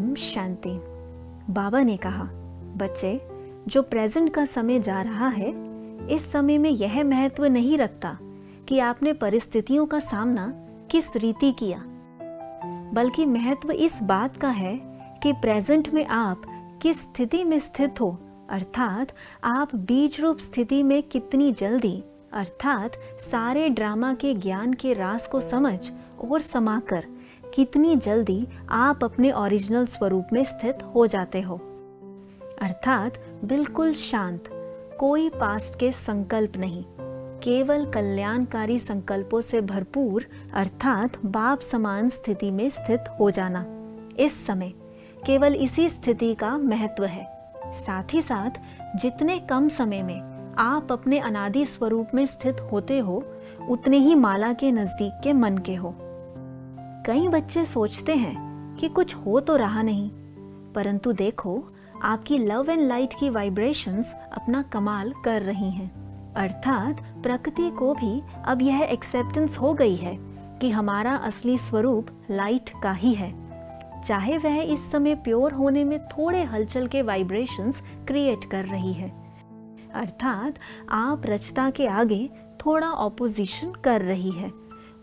ओम शांति। बाबा ने कहा, बच्चे, जो प्रेजेंट का समय जा रहा है, इस समय में यह महत्व नहीं रखता कि आपने परिस्थितियों का सामना किस रीति किया, बल्कि महत्व इस बात का है कि प्रेजेंट में आप किस स्थिति में स्थित हो, अर्थात आप बीज रूप स्थिति में कितनी जल्दी, अर्थात सारे ड्रामा के ज्ञान के राज को समझ और समाकर कितनी जल्दी आप अपने ओरिजिनल स्वरूप में स्थित हो जाते हो, अर्थात बिल्कुल शांत, कोई पास्ट के संकल्प नहीं, केवल कल्याणकारी संकल्पों से भरपूर, अर्थात बाप समान स्थिति में स्थित हो जाना। इस समय केवल इसी स्थिति का महत्व है। साथ ही साथ जितने कम समय में आप अपने अनादि स्वरूप में स्थित होते हो, उतने ही माला के नजदीक के मन के हो। कई बच्चे सोचते हैं कि कुछ हो तो रहा नहीं, परंतु देखो, आपकी लव एंड लाइट की वाइब्रेशंस अपना कमाल कर रही हैं, अर्थात प्रकृति को भी अब यह एक्सेप्टेंस हो गई है कि हमारा असली स्वरूप लाइट का ही है, चाहे वह इस समय प्योर होने में थोड़े हलचल के वाइब्रेशंस क्रिएट कर रही है, अर्थात आप रचता के आगे थोड़ा ऑपोजिशन कर रही है,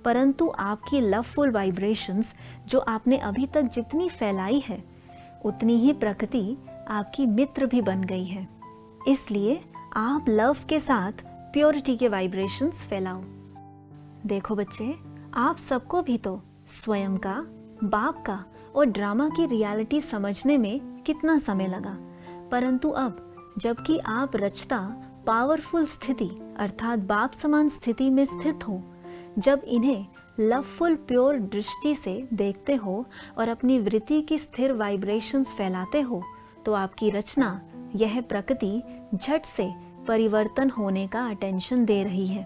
परंतु आपकी लवफुल वाइब्रेशंस जो आपने अभी तक जितनी फैलाई है, उतनी ही प्रकृति आपकी मित्र भी बन गई है। इसलिए आप लव के साथ प्योरिटी के वाइब्रेशंस फैलाओ। देखो बच्चे, आप सबको भी तो स्वयं का, बाप का और ड्रामा की रियलिटी समझने में कितना समय लगा, परंतु अब जबकि आप रचता पावरफुल स्थिति अर्थात बाप समान स्थिति में स्थित हो, जब इन्हें लवफुल प्योर दृष्टि से देखते हो और अपनी वृत्ति की स्थिर वाइब्रेशंस फैलाते हो, तो आपकी रचना, यह प्रकृति झट से परिवर्तन होने का अटेंशन दे रही है।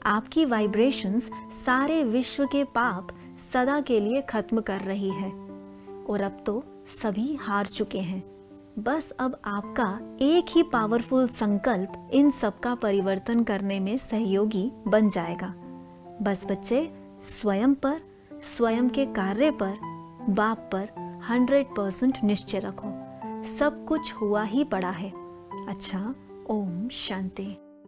आपकी वाइब्रेशंस सारे विश्व के पाप सदा के लिए खत्म कर रही है, और अब तो सभी हार चुके हैं। बस अब आपका एक ही पावरफुल संकल्प इन सब का परिवर्तन करने में सहयोगी बन जाएगा। बस बच्चे, स्वयं पर, स्वयं के कार्य पर, बाप पर 100% निश्चय रखो। सब कुछ हुआ ही पड़ा है। अच्छा, ओम शांति।